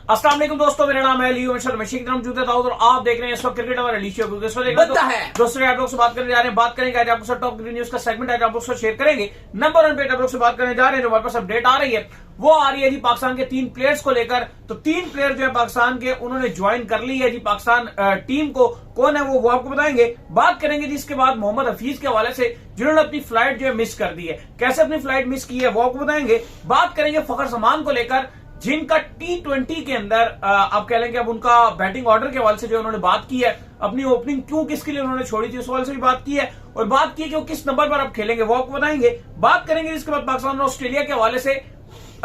अस्सलाम वालेकुम दोस्तों, मेरा नाम है लियो मशीक और आप देख रहे हैं इस वक्त क्रिकेट हमारे दोस्तों आप लोग से बात करने जा रहे हैं। बात करेंगे आज आपको टॉप न्यूज का सेगमेंट आज आप लोग शेयर करेंगे। नंबर 1 पे आप लोग से बात करने जा रहे हैं, जो हमारे पास अपडेट आ रही है वो आ रही है जी पाकिस्तान के 3 प्लेयर्स को लेकर। तो 3 प्लेयर जो है पाकिस्तान के उन्होंने ज्वाइन कर ली है जी पाकिस्तान टीम को। कौन है वो आपको बताएंगे। बात करेंगे जी इसके बाद मोहम्मद हफीज के हवाले से, जिन्होंने अपनी फ्लाइट जो है मिस कर दी है। कैसे अपनी फ्लाइट मिस की है वो आपको बताएंगे। बात करेंगे फखर जमान को लेकर, जिनका T20 के अंदर आप कह लेंगे अब उनका बैटिंग ऑर्डर के हवाले से जो उन्होंने बात की है, अपनी ओपनिंग क्यों किसके लिए उन्होंने छोड़ी थी उस हवाले से भी बात की है, और बात की कि वो किस नंबर पर अब खेलेंगे वो आपको बताएंगे। बात करेंगे इसके बाद पाकिस्तान और ऑस्ट्रेलिया के हवाले से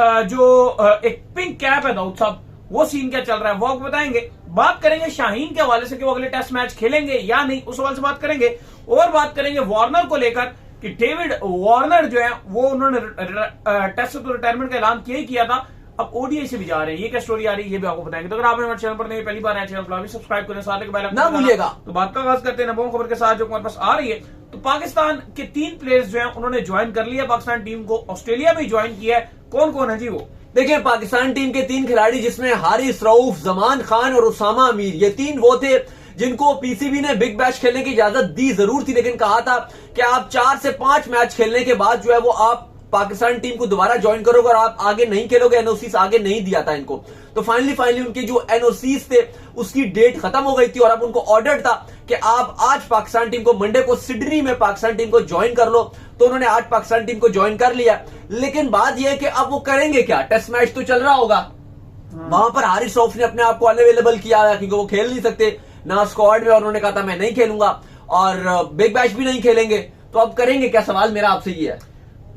जो एक पिंक कैप है दाऊद साहब, वो सीन क्या चल रहा है वो आपको बताएंगे। बात करेंगे शाहीन के हवाले से कि वो अगले टेस्ट मैच खेलेंगे या नहीं, उस हवाले से बात करेंगे। और बात करेंगे वार्नर को लेकर कि डेविड वार्नर जो है वो उन्होंने टेस्ट से तो रिटायरमेंट का ऐलान किया ही किया था, अब ओडीआई से भी जा रहे हैं। ये क्या स्टोरी आ रही है ये भी आपको बताएंगे। तो अगर आपने हमारे चैनल पर नहीं पहली बार आए चैनल को सब्सक्राइब करें, साथ ही बेल आइकन ना भूलिएगा। तो बात का आगाज करते हैं नंबर खबर के साथ जो हमारे पास आ रही है। तो पाकिस्तान के 3 प्लेयर्स जो है उन्होंने ज्वाइन कर लिया पाकिस्तान टीम को, ऑस्ट्रेलिया में ज्वाइन किया है। कौन कौन है जी वो देखिए, पाकिस्तान टीम के 3 खिलाड़ी जिसमें हारिस रऊफ, जमान खान और उसामा अमीर, ये 3 वो थे जिनको पीसीबी ने बिग बैश खेलने की इजाजत दी जरूर थी, लेकिन कहा था कि आप 4 से 5 मैच खेलने के बाद जो है वो आप पाकिस्तान टीम को दोबारा ज्वाइन करोगे और आप आगे नहीं खेलोगे। एनओसीज आगे नहीं दिया था इनको। तो फाइनली उनके जो एनओसीज थे उसकी डेट खत्म हो गई थी और अब उनको ऑर्डर था कि आप आज पाकिस्तान टीम को मंडे को सिडनी में पाकिस्तान टीम को ज्वाइन कर लो। तो उन्होंने आज पाकिस्तान टीम को ज्वाइन कर लिया, लेकिन बात यह है कि अब वो करेंगे क्या। टेस्ट मैच तो चल रहा होगा, वहां पर हारिस रऊफ ने अपने आप को अनअवेलेबल किया है क्योंकि वो खेल नहीं सकते ना स्क्वाड में, और उन्होंने कहा था मैं नहीं खेलूंगा और बिग बैश भी नहीं खेलेंगे। तो अब करेंगे क्या, सवाल मेरा आपसे ये है।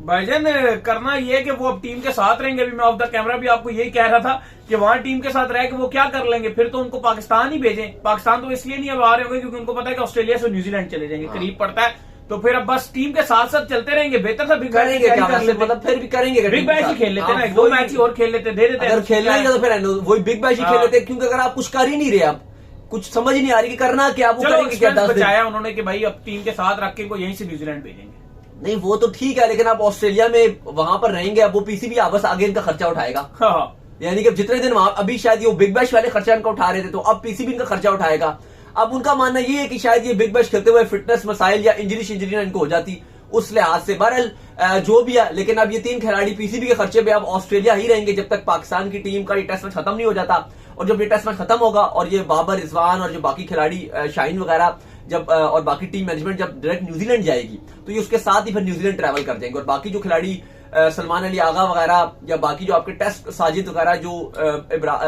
भाईजान करना ये है कि वो अब टीम के साथ रहेंगे। अभी मैं ऑफ द कैमरा भी आपको यही कह रहा था कि वहां टीम के साथ रह के वो क्या कर लेंगे, फिर तो उनको पाकिस्तान ही भेजें। पाकिस्तान तो इसलिए नहीं अब आ रहे होंगे क्योंकि उनको पता है कि ऑस्ट्रेलिया से न्यूजीलैंड चले जाएंगे, करीब पड़ता है। तो फिर अब बस टीम के साथ साथ चलते रहेंगे। बेहतर था बिग बैश मतलब फिर भी करेंगे, बिग बैश ही खेल लेते ना, 2 मैच ही और खेल लेते, दे देते। अगर खेलना ही तो फिर वही बिग बैश ही खेल लेते, क्योंकि अगर आप कुछ कर ही नहीं रहे, आप कुछ समझ ही नहीं आ रही कि करना क्या, वो करेंगे क्या। 10 बचाया उन्होंने कि भाई अब टीम के साथ रख के को यहीं से न्यूजीलैंड भेजेंगे। नहीं वो तो ठीक है, लेकिन आप ऑस्ट्रेलिया में वहां पर रहेंगे, अब वो पीसीबी आपस आगे इनका खर्चा उठाएगा। यानी कि जितने दिन वहां अभी शायद ये बिग बैश वाले खर्चा इनका उठा रहे थे, तो अब पीसीबी इनका खर्चा उठाएगा। अब उनका मानना ये है कि शायद ये बिग बैश खेलते हुए फिटनेस मसाइल या इंजरी ना इनको हो जाती उस लिहाज से। बहरहाल जो भी है, लेकिन अब ये 3 खिलाड़ी पीसीबी के खर्चे पे अब ऑस्ट्रेलिया ही रहेंगे जब तक पाकिस्तान की टीम का ये टेस्ट मैच खत्म नहीं हो जाता। और जब ये टेस्ट मैच खत्म होगा और ये बाबर, रिजवान और जो बाकी खिलाड़ी शाहीन वगैरह जब और बाकी टीम मैनेजमेंट जब डायरेक्ट न्यूजीलैंड जाएगी, तो ये उसके साथ ही फिर न्यूजीलैंड ट्रैवल कर जाएंगे। और बाकी जो खिलाड़ी सलमान अली आगा वगैरह या बाकी जो आपके टेस्ट साजिद वगैरह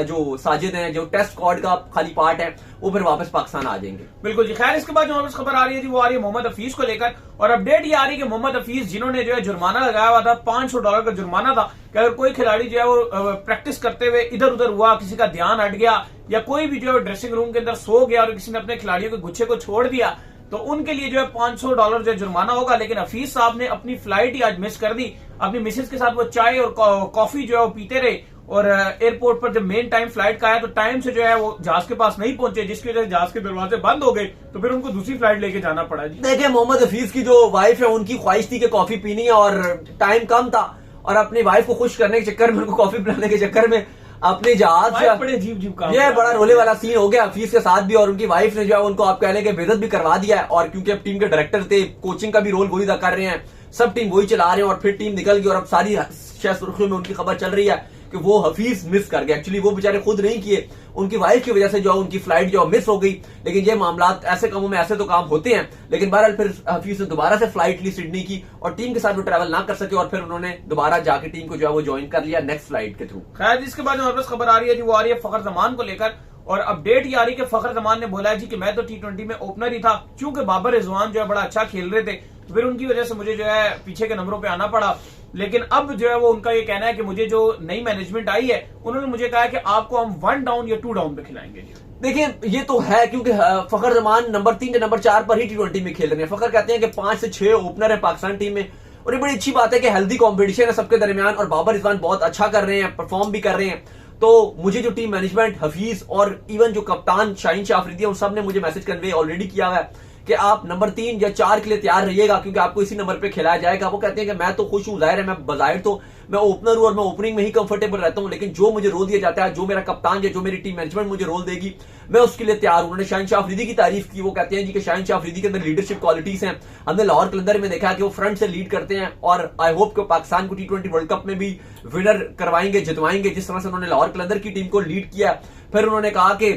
जो साजिद हैं, जो टेस्ट स्क्वाड का खाली पार्ट है, वो फिर वापस पाकिस्तान आ जाएंगे। बिल्कुल जी। खैर, इसके बाद जो वापस खबर आ रही है वो आ रही है मोहम्मद हफीज को लेकर, और अपडेट ये आ रही है कि मोहम्मद हफीज जिन्होंने जो है जुर्माना लगाया हुआ था, $500 का जुर्माना था कि अगर कोई खिलाड़ी जो है वो प्रैक्टिस करते हुए इधर उधर हुआ, किसी का ध्यान हट गया या कोई भी जो है ड्रेसिंग रूम के अंदर सो गया और किसी ने अपने खिलाड़ियों के गुच्छे को छोड़ दिया, तो उनके लिए जो है $500 जो जुर्माना होगा। लेकिन हफीज साहब ने अपनी फ्लाइट ही आज मिस कर दी। अपनी मिसेज के साथ वो चाय और कॉफी जो है वो पीते रहे, और एयरपोर्ट पर जब मेन टाइम फ्लाइट का आया तो टाइम से जो है वो जहाज के पास नहीं पहुंचे, जिसकी वजह से जहाज के दरवाजे बंद हो गए, तो फिर उनको दूसरी फ्लाइट लेके जाना पड़ा जी। देखिए, मोहम्मद हफीज की जो वाइफ है उनकी ख्वाहिश थी कि कॉफी पीनी है और टाइम कम था, और अपनी वाइफ को खुश करने के चक्कर में, उनको कॉफी पिलाने के चक्कर में अपने जहाज से बड़े अजीब काम, ये बड़ा रोले वाला सीन हो गया हफीज के साथ भी। और उनकी वाइफ ने जो है उनको आप कह लेंगे बेइज्जत भी करवा दिया है। और क्योंकि अब टीम के डायरेक्टर थे, कोचिंग का भी रोल वही अदा कर रहे हैं, सब टीम वही चला रहे हैं, और फिर टीम निकल गई और अब सारी सुर्खियों में उनकी खबर चल रही है कि वो हफीज मिस कर गए। एक्चुअली वो बेचारे खुद नहीं किए, उनकी वाइफ की वजह से जो है उनकी फ्लाइट जो मिस हो गई। लेकिन ये मामला ऐसे कामों में ऐसे तो काम होते हैं। लेकिन बहरहाल फिर हफीज ने दोबारा से फ्लाइट ली सिडनी की, और टीम के साथ वो ट्रैवल ना कर सके, और फिर उन्होंने दोबारा जाके टीम को जो है वो ज्वाइन कर लिया नेक्स्ट फ्लाइट के थ्रू। खैर, इसके बाद हमारे पास खबर आ रही है जी वो आ रही है फखर जमान को लेकर, और अपडेट ये आ रही है कि फखर जमान ने बोला है जी कि मैं तो T20 में ओपनर ही था, क्योंकि बाबर रिजवान जो है बड़ा अच्छा खेल रहे थे, तो फिर उनकी वजह से मुझे जो है पीछे के नंबरों पे आना पड़ा। लेकिन अब जो है वो उनका ये कहना है कि मुझे जो नई मैनेजमेंट आई है उन्होंने मुझे कहा कि आपको हम 1 डाउन या 2 डाउन पे खिलाएंगे जी। देखिए, ये तो है क्योंकि फखर जमान नंबर 3 या नंबर 4 पर ही T20 में खेल रहे हैं। फखर कहते हैं कि 5 से 6 ओपनर है पाकिस्तान टीम में, और ये बड़ी अच्छी बात है कि हेल्दी कॉम्पिटिशन है सबके दरमियान, और बाबर रिजवान बहुत अच्छा कर रहे हैं, परफॉर्म भी कर रहे हैं। तो मुझे जो टीम मैनेजमेंट, हफीज और इवन जो कप्तान शाहीन शाह अफरीदी है, उन सब ने मुझे मैसेज कन्वे ऑलरेडी किया हुआ है कि आप नंबर 3 या 4 के लिए तैयार रहिएगा, क्योंकि आपको इसी नंबर पे खिलाया जाएगा। वो कहते हैं कि मैं तो खुश हूं, जाहिर है मैं बजाहिर तो मैं ओपनर हूं और मैं ओपनिंग में ही कंफर्टेबल रहता हूं, लेकिन जो मुझे रोल दिया जाता है, जो मेरा कप्तान या जो मेरी टीम मैनेजमेंट मुझे रोल देगी, मैं उसके लिए तैयार हूं। उन्होंने शाहिन अफरीदी की तारीफ की। वो कहते हैं जी कि शाहिन अफरीदी के अंदर लीडरशिप क्वालिटीज हैं। हमने लाहौर कलंदर में देखा कि वो फ्रंट से लीड करते हैं और आई होप कि पाकिस्तान को T20 वर्ल्ड कप में भी विनर करवाएंगे, जितवाएंगे, जिस तरह से उन्होंने लाहौर कलंदर की टीम को लीड किया। फिर उन्होंने कहा कि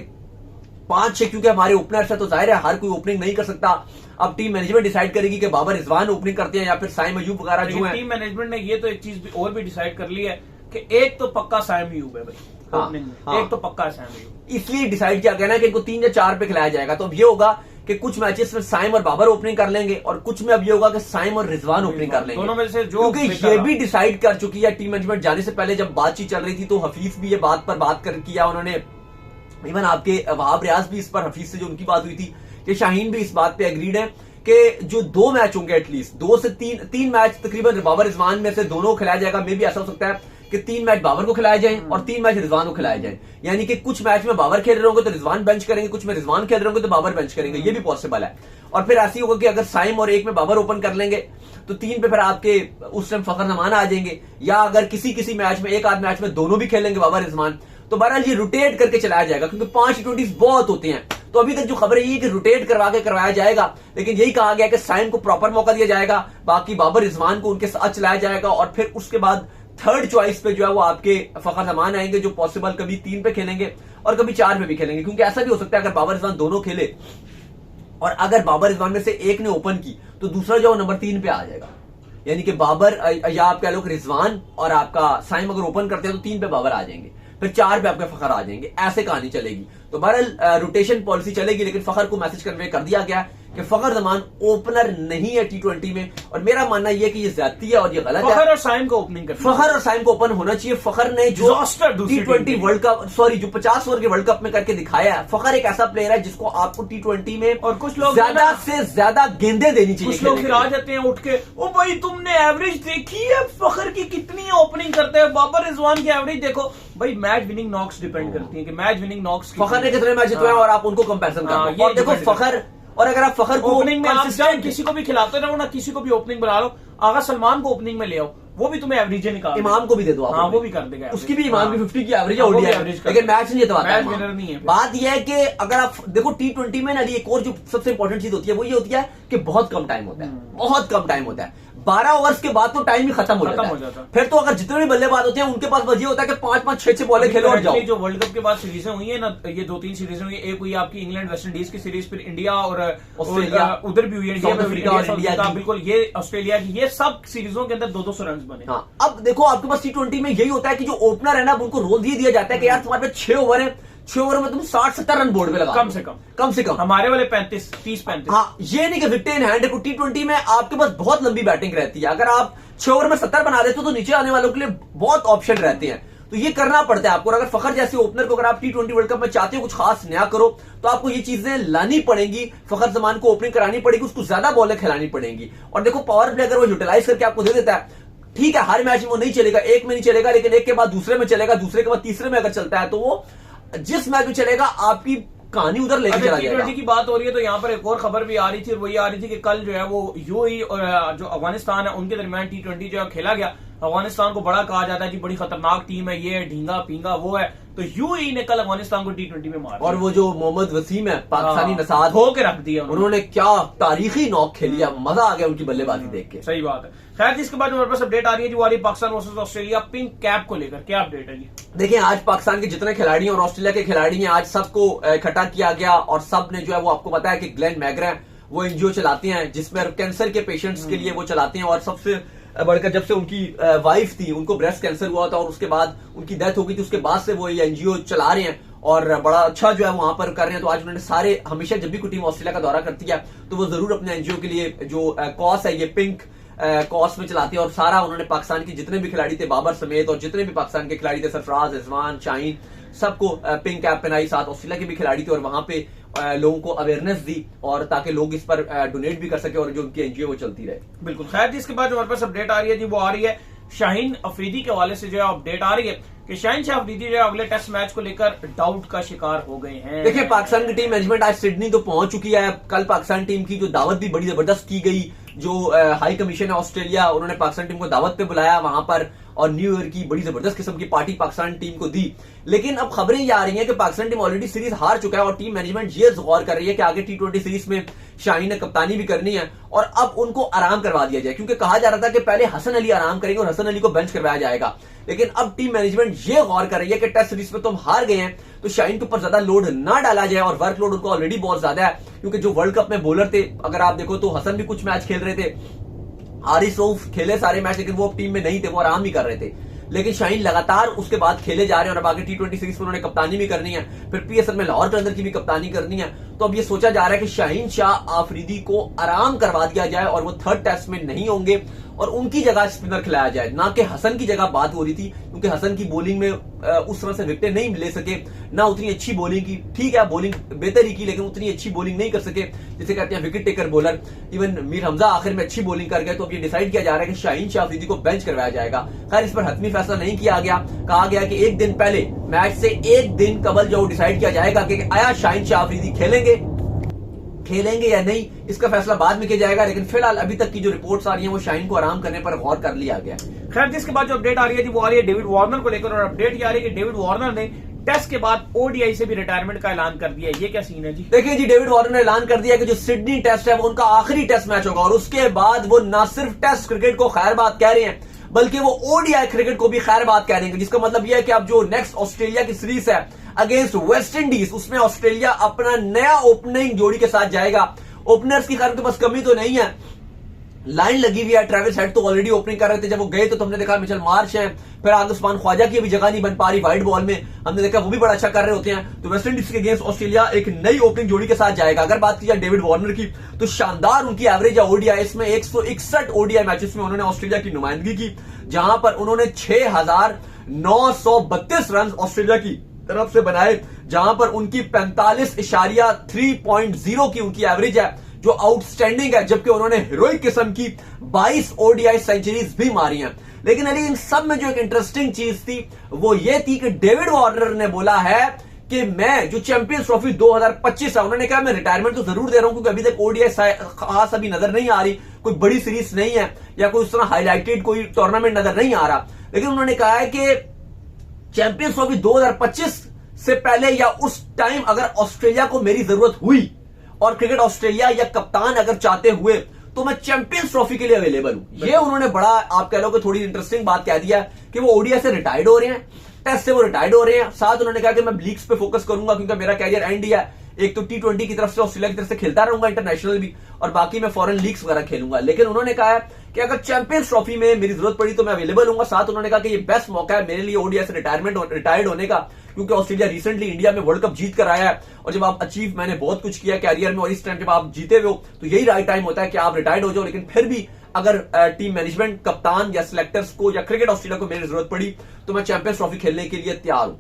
5-6 क्योंकि हमारे ओपनर्स है तो जाहिर है हर कोई ओपनिंग नहीं कर सकता। अब टीम मैनेजमेंट डिसाइड करेगी कि बाबर रिजवान ओपनिंग करते हैं या फिर साइम अयूब वगैरह जो है। टीम मैनेजमेंट ने ये तो एक चीज और भी डिसाइड कर ली है कि एक तो पक्का साइम अयूब है भाई ओपनिंग में, एक तो पक्का साइम अयूब, इसलिए डिसाइड किया गया ना कि इनको 3 या 4 पे खिलाया जाएगा। तो अब ये होगा कि कुछ मैचेस में साइम और बाबर ओपनिंग कर लेंगे और कुछ में अब ये होगा कि साइम और रिजवान ओपनिंग कर लेंगे, दोनों में से जो, क्योंकि ये भी डिसाइड कर चुकी है टीम मैनेजमेंट। जाने से पहले जब बातचीत चल रही थी तो हफीज भी ये बात पर बात कर किया उन्होंने, इवन आपके वहाब रियाज भी इस पर हफीज से जो उनकी बात हुई थी कि शाहीन भी इस बात पे एग्रीड है कि जो 2 मैच होंगे एटलीस्ट 2 से 3 मैच तकरीबन बाबर रिजवान में से दोनों को खिलाया जाएगा। मे भी ऐसा हो सकता है कि 3 मैच बाबर को खिलाए जाएं और 3 मैच रिजवान को खिलाए जाएं, यानी कि कुछ मैच में बाबर खेल रहे होंगे तो रिजवान बेंच करेंगे, कुछ में रिजवान खेल रहे होंगे तो बाबर बेंच करेंगे, ये भी पॉसिबल है। और फिर ऐसी होगा कि अगर साइम और 1 में बाबर ओपन कर लेंगे तो 3 पे फिर आपके उस टाइम फखर जमान आ जाएंगे, या अगर किसी मैच में एक आध मैच में दोनों भी खेलेंगे बाबर रिजवान, तो बहरहाल ये रोटेट करके चलाया जाएगा, क्योंकि 5 T20 बहुत होते हैं। तो अभी तक जो खबर है ये कि रोटेट करवा के करवाया जाएगा, लेकिन यही कहा गया कि साइम को प्रॉपर मौका दिया जाएगा, बाकी बाबर रिजवान को उनके साथ चलाया जाएगा और फिर उसके बाद थर्ड चॉइस पे जो है वो आपके फखर जमान आएंगे, जो पॉसिबल कभी 3 पे खेलेंगे और कभी 4 पे भी खेलेंगे। क्योंकि ऐसा भी हो सकता है अगर बाबर रिजवान दोनों खेले और अगर बाबर रिजवान में से एक ने ओपन की तो दूसरा जो नंबर 3 पे आ जाएगा, यानी कि बाबर या आप कह लो रिजवान और आपका साइम अगर ओपन करते हैं तो 3 पे बाबर आ जाएंगे, फिर 4 पे आपके फखर आ जाएंगे, ऐसे कहानी चलेगी। तो बहरहाल रोटेशन पॉलिसी चलेगी, लेकिन फखर को मैसेज कन्वे कर दिया गया कि फखर जमान ओपनर नहीं है T20 में। और मेरा मानना यह कि ये ज्यादती है और ये गलत है। फखर और साइम को ओपनिंग करना, फखर और साइम को ओपन होना चाहिए। फखर ने जो T20 वर्ल्ड कप जो 50 ओवर के वर्ल्ड कप में करके दिखाया है, फखर एक ऐसा प्लेयर है जिसको आपको T20 में और कुछ लोग ज्यादा से ज्यादा गेंदें देनी चाहिए। कुछ लोग फिर आ जाते हैं उठ के, ओ भाई तुमने एवरेज देखी है फखर की कितनी ओपनिंग करते हैं, बाबर रिजवान की एवरेज देखो। भाई मैच विनिंग नॉक्स डिपेंड करती है कि मैच विनिंग नॉक्स फखर ने कितने मैच जितवाए और आप उनको कंपैरिजन कर लो। देखो फखर, और अगर आप फखर को ओपनिंग में आप जाओ किसी को भी खिलाते रहो ना, किसी को भी ओपनिंग बना लो, आगा सलमान को ओपनिंग में ले आओ, वो भी तुम्हें एवरेज निकाल, इमाम को भी दे दो आप, हाँ वो भी कर देगा, उसकी भी इमाम की 50 की एवरेज है, लेकिन मैच नहीं जितवाता, मैच विनर नहीं है। बात यह है कि अगर आप देखो T20 में ना एक और जो सबसे इंपॉर्टेंट चीज होती है वो ये होती है कि बहुत कम टाइम होता है, बहुत कम टाइम होता है। 12 ओवर्स के बाद तो टाइम ही खत्म हो जाता है। फिर तो अगर जितने भी बल्लेबाज होते हैं उनके पास बस ये होता है कि 5-5, 6-6 बॉलें खेलो और जाओ। जो वर्ल्ड कप के बाद सीरीजें हुई है ना, ये 2-3 सीरीजें हुई, एक हुई आपकी इंग्लैंड वेस्ट इंडीज की सीरीज, फिर इंडिया और ऑस्ट्रेलिया, उधर भी हुई है इंडिया, बिल्कुल ये ऑस्ट्रेलिया की, ये सब सीरीजों के अंदर 200 रन बने। हाँ, अब देखो आपके पास T20 में यही होता है कि जो ओपनर है ना उनको रोल दिया जाता है कि यार तुम्हारे पास 6 ओवर है, 6 ओवर में तुम 60-70 रन बोर्ड पे लगा, कम से कम। हमारे वाले 30-35। हाँ, ये नहीं कि विकेट इन हैंड है। T20 में आपके पास बहुत लंबी बैटिंग रहती है, अगर आप 6 ओवर में 70 बना देते हो तो नीचे आने वालों के लिए बहुत ऑप्शन रहते हैं, तो ये करना पड़ता है आपको। अगर फखर जैसे ओपनर को अगर आप T20 वर्ल्ड कप में चाहते हो कुछ खास नया करो तो आपको ये चीजें लानी पड़ेंगी, फखर जमान को ओपनिंग करानी पड़ेगी, उसको ज्यादा बॉलें खिलानी पड़ेंगी। और देखो पावर प्ले अगर वो यूटिलाइज करके आपको दे देता है, ठीक है हर मैच में वो नहीं चलेगा, एक में नहीं चलेगा, लेकिन एक के बाद दूसरे में चलेगा, दूसरे के बाद तीसरे में अगर चलता है तो वो जिस मैच में चलेगा आपकी कहानी उधर लेके चला जाएगा। T20 की बात हो रही है तो यहाँ पर एक और खबर भी आ रही थी, और वही आ रही थी कि कल जो है वो यूएई और जो अफगानिस्तान है उनके दरमियान T20 जो है खेला गया। अफगानिस्तान को बड़ा कहा जाता है कि बड़ी खतरनाक टीम है, ये ढींगा पींगा वो है, तो यूएई ने कल अफगानिस्तान को T20 में मारा। और वो जो मोहम्मद वसीम है पाकिस्तानी नसाद होके रख दिया उन्होंने, क्या तारीखी नॉक खेली है, मजा आ गया उनकी बल्लेबाजी देख के। सही बात है। खैर जिसके बाद हमारे पास अपडेट आ रही है जो आ रही है Pakistan versus Australia pink cap को लेकर, क्या अपडेट है? देखिए आज पाकिस्तान के जितने खिलाड़ी और ऑस्ट्रेलिया के खिलाड़ी हैं, आज सबको इकट्ठा किया गया और सब ने जो है वो आपको पता है कि ग्लेन मैग्रा वो एनजीओ चलाते हैं जिसमें कैंसर के पेशेंट्स के लिए वो चलाते हैं। और सबसे बढ़कर जब से उनकी वाइफ थी उनको ब्रेस्ट कैंसर हुआ था और उसके बाद उनकी डेथ हो गई थी, उसके बाद से वो ये एनजीओ चला रहे हैं और बड़ा अच्छा जो है वहां पर कर रहे हैं। तो आज उन्होंने सारे, हमेशा जब भी कोई टीम ऑस्ट्रेलिया का दौरा करती है तो वो जरूर अपने एनजीओ के लिए जो कॉस है ये पिंक कॉस में चलाती है, और सारा उन्होंने पाकिस्तान के जितने भी खिलाड़ी थे बाबर समेत और जितने भी पाकिस्तान के खिलाड़ी थे सरफराज, रिजवान, शाहीन, सबको पिंक कैप पहनाई, साथ ऑस्ट्रेलिया के भी खिलाड़ी थे और वहां पे लोगों को अवेयरनेस दी और ताकि लोग इस पर डोनेट भी कर सके और जो उनकी एनजीओ वो चलती रहे। बिल्कुल। खैर इसके बाद जो हमारे पास अपडेट आ रही है जी वो आ रही है शाहीन अफरीदी के हवाले से जो है अपडेट आ रही है कि शाहीन शाह अफरीदी जो है अगले टेस्ट मैच को लेकर डाउट का शिकार हो गए हैं। देखिए, पाकिस्तान की टीम मैनेजमेंट आज सिडनी तो पहुंच चुकी है। कल पाकिस्तान टीम की जो दावत भी बड़ी जबरदस्त की गई, जो हाई कमीशन है ऑस्ट्रेलिया, उन्होंने पाकिस्तान टीम को दावत पे बुलाया वहां पर और न्यू ईयर की बड़ी जबरदस्त किस्म की पार्टी पाकिस्तान टीम को दी। लेकिन अब खबरें ये आ रही हैं कि पाकिस्तान टीम ऑलरेडी सीरीज हार चुका है और टीम मैनेजमेंट ये गौर कर रही है कि आगे T20 सीरीज में शाहीन ने कप्तानी भी करनी है और अब उनको आराम करवा दिया जाए, क्योंकि कहा जा रहा था कि पहले हसन अली आराम करेंगे और हसन अली को बेंच करवाया जाएगा। लेकिन अब टीम मैनेजमेंट ये गौर कर रही है कि टेस्ट सीरीज में तुम हार गए हैं तो शाहीन के ऊपर ज्यादा लोड ना डाला जाए, और वर्कलोड उनको ऑलरेडी बहुत ज्यादा है, क्योंकि जो वर्ल्ड कप में बॉलर थे, अगर आप देखो तो हसन भी कुछ मैच खेल रहे थे, हारिस रऊफ खेले सारे मैच, लेकिन वो टीम में नहीं थे, वो आराम ही कर रहे थे। लेकिन शाहीन लगातार उसके बाद खेले जा रहे हैं और अब आगे T20 सीरीज में उन्होंने कप्तानी भी करनी है, फिर PSL में लाहौर के अंदर की भी कप्तानी करनी है। तो अब ये सोचा जा रहा है कि शाहीन शाह आफरीदी को आराम करवा दिया जाए और वो थर्ड टेस्ट में नहीं होंगे और उनकी जगह स्पिनर खिलाया जाए, ना कि हसन की जगह बात हो रही थी, क्योंकि हसन की बॉलिंग में उस तरह से विकेटें नहीं ले सके, ना उतनी अच्छी बॉलिंग की। ठीक है, बॉलिंग बेहतर ही की, लेकिन उतनी अच्छी बॉलिंग नहीं कर सके जिसे कहते हैं wicket taker bowler. Even Mir Hamza आखिर में अच्छी बॉलिंग कर गए। तो अब ये डिसाइड किया जा रहा है कि शाहीन शाह अफरीदी को बेंच करवाया जाएगा। खैर, इस पर हतमी फैसला नहीं किया गया। कहा गया कि एक दिन पहले, मैच से एक दिन कबल जो डिसाइड किया जाएगा कि आया शाहीन शाह अफरीदी खेलेंगे या नहीं, इसका फैसला बाद में किया जाएगा। लेकिन फिलहाल अभी तक की जो रिपोर्ट्स आ रही हैं वो शाहीन को आराम करने पर गौर कर लिया गया। खैर, जिसके बाद जो अपडेट आ रही है वो आ रही है डेविड वार्नर को लेकर, और अपडेट ये आ रही है कि डेविड वार्नर ने टेस्ट के बाद ODI से भी रिटायरमेंट का ऐलान कर दिया है। ये क्या सीन है जी? देखिए जी, डेविड वार्नर ने ऐलान कर दिया कि जो सिडनी टेस्ट है वो उनका आखिरी टेस्ट मैच होगा और उसके बाद वो ना सिर्फ टेस्ट क्रिकेट को खैर बात कह रहे हैं, बल्कि वो ODI क्रिकेट को भी खैर बात कह देंगे। जिसका मतलब यह है कि अब जो नेक्स्ट ऑस्ट्रेलिया की सीरीज है अगेंस्ट वेस्ट इंडीज, उसमें ऑस्ट्रेलिया अपना नया ओपनिंग जोड़ी के साथ जाएगा। ओपनर्स की खैर तो बस कमी तो नहीं है, लाइन लगी हुई है। ट्रेविस हेड तो ऑलरेडी ओपनिंग कर रहे थे, जब वो गए तो हमने देखा मिचेल मार्श है, फिर आगे उस्मान ख्वाजा की अभी जगह नहीं बन पा रही वाइड बॉल में, हमने देखा वो भी बड़ा अच्छा कर रहे होते हैं। तो वेस्ट इंडीज के अगेंस्ट ऑस्ट्रेलिया एक नई ओपनिंग जोड़ी के साथ जाएगा। अगर बात की जाए डेविड वार्नर की, तो शानदार उनकी एवरेज है ODI में। 161 ODI मैचेस में उन्होंने ऑस्ट्रेलिया की नुमाइंदगी की, जहां पर उन्होंने 6,932 रन ऑस्ट्रेलिया की तरफ से बनाए, जहां पर उनकी 45.3.0 की उनकी एवरेज है, जो आउटस्टैंडिंग है। जबकि उन्होंने हीरोइक किस्म की 22 ODI सेंचुरीज भी मारी हैं। लेकिन अली, इन सब में जो एक इंटरेस्टिंग चीज थी वो ये थी कि डेविड वार्नर ने बोला है कि मैं जो चैंपियंस ट्रॉफी 2025 है, उन्होंने कहा मैं रिटायरमेंट तो जरूर दे रहा हूं, क्योंकि अभी तक ODI खास अभी नजर नहीं आ रही, कोई बड़ी सीरीज नहीं है या कोई उस तरह हाईलाइटेड कोई टूर्नामेंट नजर नहीं आ रहा। लेकिन उन्होंने कहा है कि चैंपियंस ट्रॉफी 2025 से पहले या उस टाइम अगर ऑस्ट्रेलिया को मेरी जरूरत हुई और क्रिकेट ऑस्ट्रेलिया या कप्तान अगर चाहते हुए, तो मैं चैंपियंस ट्रॉफी के लिए अवेलेबल हूं। ये उन्होंने बड़ा, आप कह लो कि थोड़ी इंटरेस्टिंग बात कह दिया कि वो ODI से रिटायर्ड हो रहे हैं, टेस्ट से वो रिटायर्ड हो रहे हैं। साथ उन्होंने कहा कि मैं लीग्स पे फोकस करूंगा, क्योंकि मेरा कैरियर एंड ही है। एक तो T20 की तरफ से ऑस्ट्रेलिया की तरफ से खेलता रहूंगा, इंटरनेशनल भी, और बाकी मैं फॉरेन लीग्स वगैरह खेलूंगा। लेकिन उन्होंने कहा है कि अगर चैंपियंस ट्रॉफी में मेरी जरूरत पड़ी तो मैं अवेलेबल हूंगा। साथ उन्होंने कहा कि ये बेस्ट मौका है मेरे लिए ODI से रिटायर्ड होने का, क्योंकि ऑस्ट्रेलिया रिसेंटली इंडिया में वर्ल्ड कप जीत कर आया है, और जब आप मैंने बहुत कुछ किया कैरियर में, और इस टाइम जब आप जीते हुए हो तो यही राइट टाइम होता है कि आप रिटायर्ड हो जाओ। लेकिन फिर भी अगर टीम मैनेजमेंट, कप्तान या सिलेक्टर्स को या क्रिकेट ऑस्ट्रेलिया को मेरी जरूरत पड़ी तो मैं चैंपियंस ट्रॉफी खेलने के लिए तैयार हूं।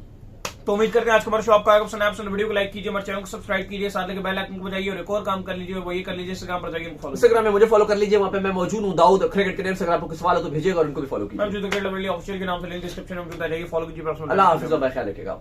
तो उम्मीद करते हैं आज का हमारा शो आपको आएगा पसंद। आप वीडियो को लाइक कीजिए, हमारे चैनल को सब्सक्राइब कीजिए, साथ में बेल आइकन को बजाइए और एक और काम कर लीजिए, वो ये कर लीजिए इंस्टाग्राम पर जाइए फॉलो। इंस्टाग्राम में मुझे फॉलो कर लीजिए, वहां पे मैं मौजूद हूं, दाऊद क्रिकेट के नेम से। अगर आपको सवाल हो तो भेजिएगा और उनको भी फॉलो कीजिए। मैं जो क्रिकेट ऑफिशियल के नाम से लिंक डिस्क्रिप्शन में बता जाइए, फॉलो कीजिए। अल्लाह हाफिज़, ख्याल रखिएगा।